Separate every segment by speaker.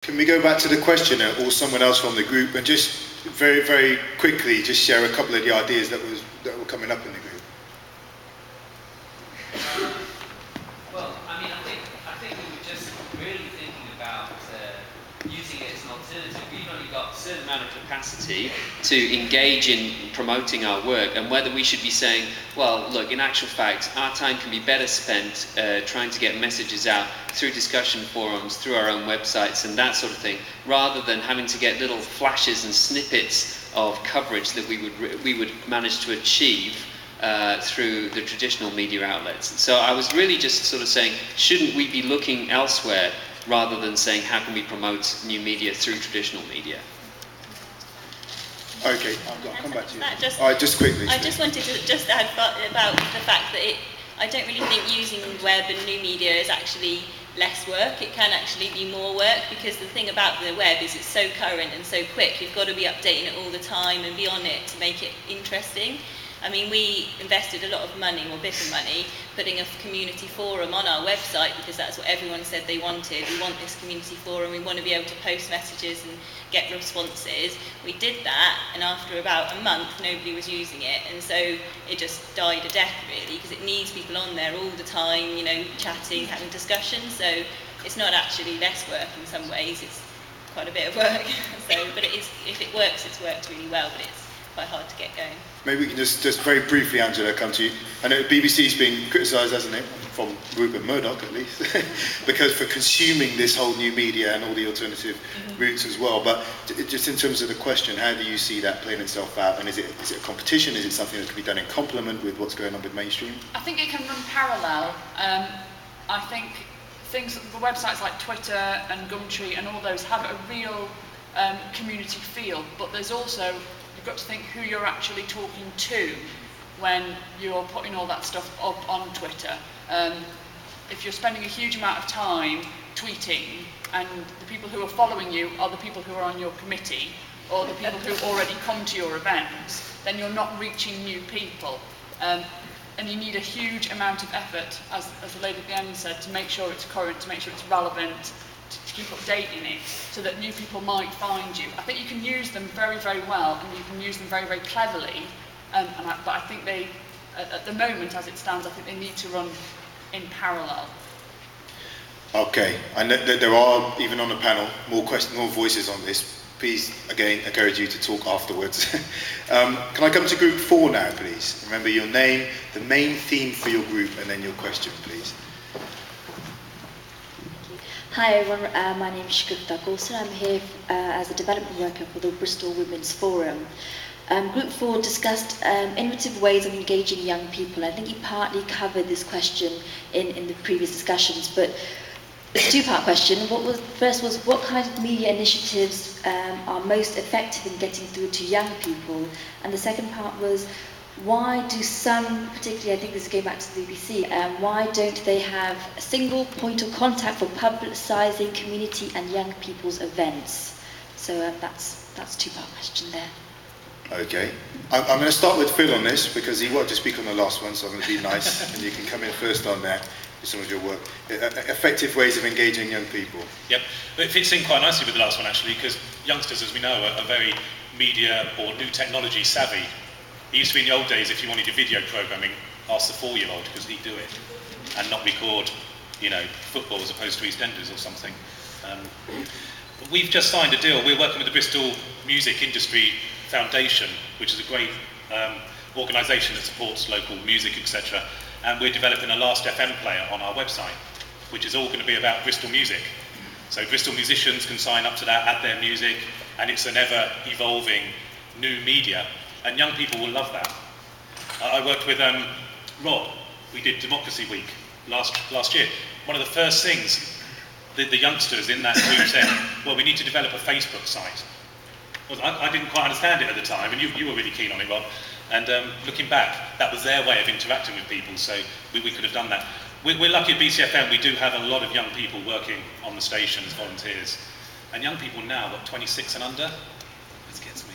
Speaker 1: Can we go back to the questioner or someone else from the group and just very, very quickly just share a couple of the ideas that were coming up in the group?
Speaker 2: Well, I mean, I think we were just really thinking about using it as an alternative. We've only got a certain amount of capacity to engage in promoting our work, and whether we should be saying, well, look, in actual fact, our time can be better spent trying to get messages out through discussion forums, through our own websites and that sort of thing, rather than having to get little flashes and snippets of coverage that we would manage to achieve through the traditional media outlets. So I was really just sort of saying, shouldn't we be looking elsewhere rather than saying, how can we promote new media through traditional media?
Speaker 1: Okay, I'll come back to you. Just quickly.
Speaker 3: I just wanted to just add about the fact that I don't really think using web and new media is actually less work. It can actually be more work, because the thing about the web is it's so current and so quick. You've got to be updating it all the time and be on it to make it interesting. I mean, we invested a lot of money, or a bit of money, putting a community forum on our website, because that's what everyone said they wanted. We want this community forum, we want to be able to post messages and get responses. We did that, and after about a month, nobody was using it, and so it just died a death, really, because it needs people on there all the time, you know, chatting, having discussions. So it's not actually less work in some ways, it's quite a bit of work. But it is, if it works, it's worked really well, but it's quite hard to get going.
Speaker 1: Maybe we can just very briefly, Angela, come to you. I know BBC's been criticised, hasn't it, from Rupert Murdoch at least, because for consuming this whole new media and all the alternative routes as well. But just in terms of the question, how do you see that playing itself out? And is it a competition? Is it something that can be done in complement with what's going on with mainstream?
Speaker 4: I think it can run parallel. I think the websites like Twitter and Gumtree and all those have a real community feel, but there's also, you've got to think who you're actually talking to when you're putting all that stuff up on Twitter. If you're spending a huge amount of time tweeting and the people who are following you are the people who are on your committee or the people who already come to your events, then you're not reaching new people. And you need a huge amount of effort, as the lady at the end said, to make sure it's current, to make sure it's relevant, to keep updating it, so that new people might find you. I think you can use them very, very well, and you can use them very, very cleverly, but I think they, at the moment as it stands, I think they need to run in parallel.
Speaker 1: Okay, I know that there are, even on the panel, more voices on this. Please, again, encourage you to talk afterwards. Can I come to group 4 now, please? Remember your name, the main theme for your group, and then your question, please.
Speaker 5: Hi everyone, my name is Coulter. I'm here as a development worker for the Bristol Women's Forum. Group 4 discussed innovative ways of engaging young people. I think you partly covered this question in the previous discussions, but it's a two-part question. First was what kind of media initiatives are most effective in getting through to young people? And the second part was, why do some, particularly I think this is going back to the BBC, why don't they have a single point of contact for publicising community and young people's events? So that's a two-part question there.
Speaker 1: Okay, I'm going to start with Phil on this because he wanted to speak on the last one, so I'm going to be nice and you can come in first on that with some of your work. Effective ways of engaging young people.
Speaker 6: Yep, it fits in quite nicely with the last one actually, because youngsters, as we know, are very media or new technology savvy. It used to be in the old days, if you wanted your video programming, ask the 4-year-old because he'd do it and not record, you know, football as opposed to EastEnders or something. We've just signed a deal. We're working with the Bristol Music Industry Foundation, which is a great organisation that supports local music, etc. And we're developing a Last FM player on our website, which is all going to be about Bristol music. So Bristol musicians can sign up to that, add their music, and it's an ever-evolving new media. And young people will love that. I worked with Rob. We did Democracy Week last year. One of the first things the youngsters in that group said, well, we need to develop a Facebook site. Well, I didn't quite understand it at the time, and you were really keen on it, Rob. And looking back, that was their way of interacting with people, so we could have done that. We're lucky at BCFM, we do have a lot of young people working on the station as volunteers. And young people now, what, 26 and under? This gets me.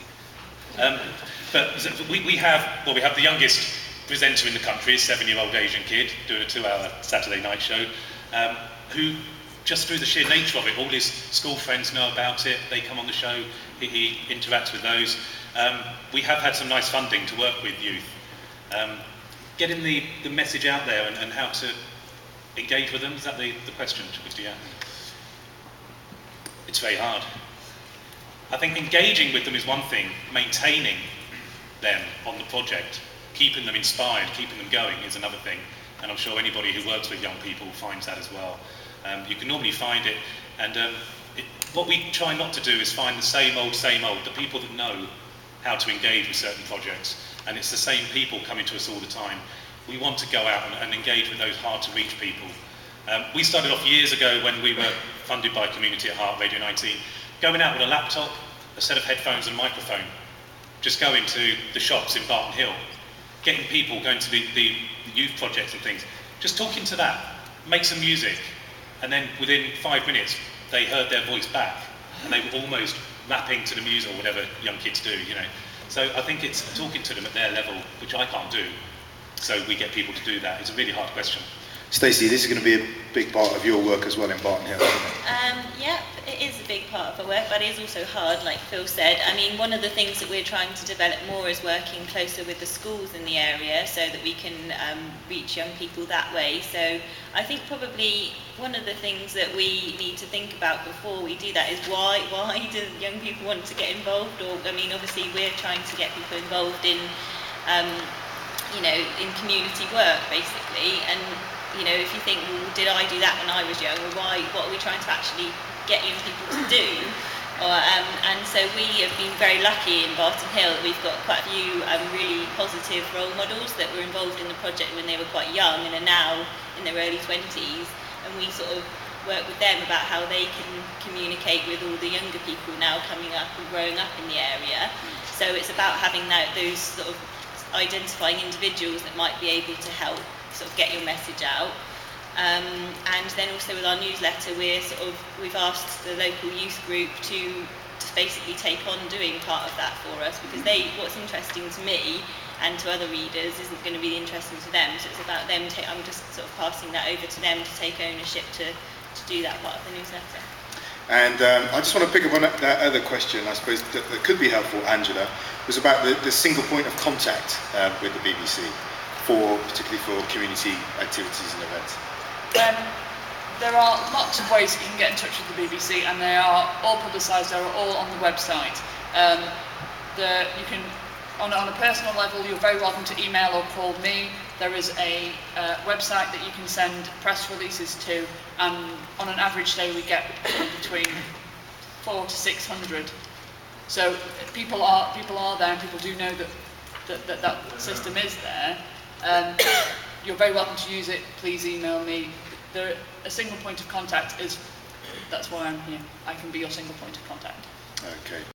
Speaker 6: But we have the youngest presenter in the country, a 7-year-old Asian kid doing a 2-hour Saturday night show, who just through the sheer nature of it, all his school friends know about it, they come on the show, he interacts with those. We have had some nice funding to work with youth. Getting the message out there and how to engage with them, is that the question, Christy? It's very hard. I think engaging with them is one thing, maintaining them on the project, keeping them inspired, keeping them going is another thing, and I'm sure anybody who works with young people finds that as well. You can normally find it, and what we try not to do is find the same old, the people that know how to engage with certain projects, and it's the same people coming to us all the time. We want to go out and engage with those hard to reach people. We started off years ago when we were funded by Community at Heart, Radio 19, going out with a laptop, a set of headphones and a microphone, just going to the shops in Barton Hill, getting people going to the youth projects and things, just talking to that, make some music, and then within 5 minutes they heard their voice back and they were almost rapping to the music or whatever young kids do, you know. So I think it's talking to them at their level, which I can't do, so we get people to do that. It's a really hard question.
Speaker 1: Stacey, this is going to be a big part of your work as well in Barton Hill, isn't it?
Speaker 3: Yeah, it is a big part of our work, but it is also hard, like Phil said. I mean, one of the things that we're trying to develop more is working closer with the schools in the area so that we can reach young people that way. So I think probably one of the things that we need to think about before we do that is why do young people want to get involved? Or, I mean, obviously we're trying to get people involved in, in community work, basically. And you know, if you think, well, did I do that when I was young? Or what are we trying to actually get young people to do? And so we have been very lucky in Barton Hill that we've got quite a few really positive role models that were involved in the project when they were quite young and are now in their early 20s. And we sort of work with them about how they can communicate with all the younger people now coming up and growing up in the area. So it's about having those sort of identifying individuals that might be able to help sort of get your message out, and then also with our newsletter we've asked the local youth group to basically take on doing part of that for us, because what's interesting to me and to other readers isn't going to be interesting to them, so it's about them. I'm just sort of passing that over to them to take ownership to do that part of the newsletter. And
Speaker 1: I just want to pick up on that other question, I suppose, that could be helpful, Angela, was about the single point of contact with the BBC. Particularly for community activities and events?
Speaker 4: There are lots of ways that you can get in touch with the BBC, and they are all publicised, they're all on the website. You can, on a personal level, you're very welcome to email or call me. There is a website that you can send press releases to, and on an average day we get between 400 to 600. So people are there, and people do know that system is there. You're very welcome to use it. Please email me. A single point of contact that's why I'm here. I can be your single point of contact.
Speaker 1: Okay.